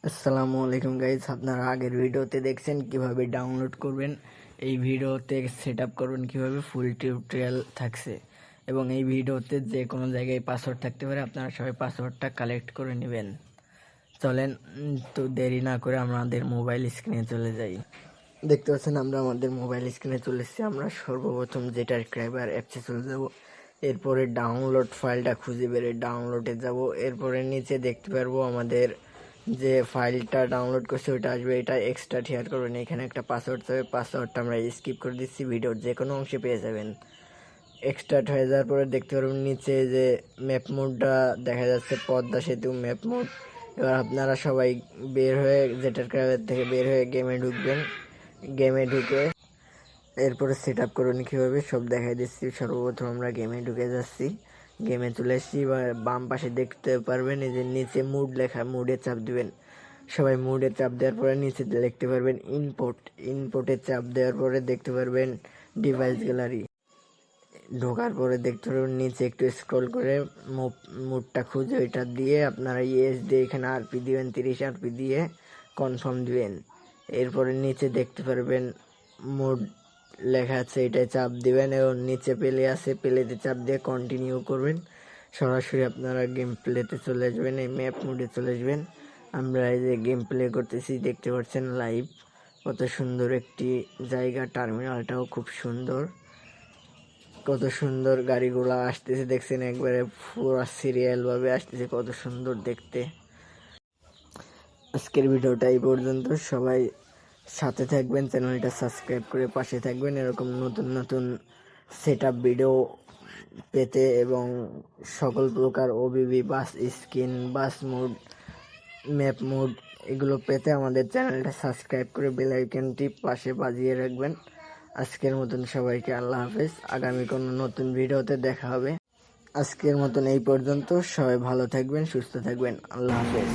আসসালামু আলাইকুম গাইস, আপনারা আগের ভিডিওতে দেখছেন কিভাবে ডাউনলোড করবেন। এই ভিডিওতে সেট আপ করবেন কিভাবে ফুল টিউটোরিয়াল থাকছে, এবং এই ভিডিওতে যে কোনো জায়গায় পাসওয়ার্ড থাকতে পারে, আপনারা সবাই পাসওয়ার্ডটা কালেক্ট করে নেবেন। চলেন তো দেরি না করে আমাদের মোবাইল স্ক্রিনে চলে যাই। দেখতে পাচ্ছেন আমরা আমাদের মোবাইল স্ক্রিনে চলে এসেছি। আমরা সর্বপ্রথম যেটা ক্রাইবার অ্যাপসে চলে যাব, এরপরে ডাউনলোড ফাইলটা খুঁজে বেরে ডাউনলোডে যাব। এরপরে নিচে দেখতে পারবো আমাদের যে ফাইলটা ডাউনলোড করছে ওইটা আসবে, এটা এক্সট্রা শেয়ার করবেন। এখানে একটা পাসওয়ার্ড চাবে, পাসওয়ার্ডটা আমরা স্কিপ করে দিচ্ছি, ভিডিওর যে কোনো অংশে পেয়ে যাবেন। এক্সট্রাক্ট হয়ে যাওয়ার পরে দেখতে পারবেন নিচে যে ম্যাপ মোডটা দেখা যাচ্ছে, পদ্মা সেতু ম্যাপ মোড। এবার আপনারা সবাই বের হয়ে জেটার ক্রাইবার থেকে বের হয়ে গেমে ঢুকবেন। গেমে ঢুকে এরপরে সেট আপ করবেন কীভাবে সব দেখাই দিচ্ছি। সর্বপ্রথম আমরা গেমে ঢুকে যাচ্ছি, গেমে চলে এসেছি। বাম পাশে দেখতে পারবেন এই যে নিচে মুড লেখা, মুডে চাপ দিবেন। সবাই মুডে চাপ দেওয়ার পরে নিচে দেখতে পারবেন ইনপুট, ইনপুটে চাপ দেওয়ার পরে দেখতে পারবেন ডিভাইস গ্যালারি। ঢোকার পরে দেখতে পারবেন নিচে একটু স্ক্রল করে মুডটা খুঁজে ওইটা দিয়ে আপনারা ইএস দিয়ে এখানে আরপি দিবেন, 30 আরপি দিয়ে কনফার্ম দিবেন। এরপরে নিচে দেখতে পারবেন মুড লেখা আছে, এটাই চাপ দিবেন এবং নিচে প্লে আছে, প্লেতে চাপ দিয়ে কন্টিনিউ করবেন। সরাসরি আপনারা গেম প্লেতে চলে আসবেন, এই ম্যাপ মোডে চলে আসবেন। আমরা এই যে গেম প্লে করতেছি, দেখতে পাচ্ছেন লাইভ। কত সুন্দর একটি জায়গা, টার্মিনালটাও খুব সুন্দর, কত সুন্দর গাড়িগুলা আসতেছে দেখছেন, একবারে পুরো সিরিয়াল ভাবে আসতেছে, কত সুন্দর দেখতে। আজকের ভিডিওটা এই পর্যন্ত। সবাই সাথে থাকবেন, চ্যানেলটা সাবস্ক্রাইব করে পাশে থাকবেন এরকম নতুন নতুন সেট আপ ভিডিও পেতে, এবং সকল প্রকার ওবিবি, বাস স্ক্রিন, বাস মোড, ম্যাপ মোড এগুলো পেতে আমাদের চ্যানেলটা সাবস্ক্রাইব করে বেল আইকনটি পাশে বাজিয়ে রাখবেন। আজকের মতন সবাইকে আল্লাহ হাফেজ। আগামী কোনো নতুন ভিডিওতে দেখা হবে। আজকের মতন এই পর্যন্ত। সবাই ভালো থাকবেন, সুস্থ থাকবেন। আল্লাহ হাফেজ।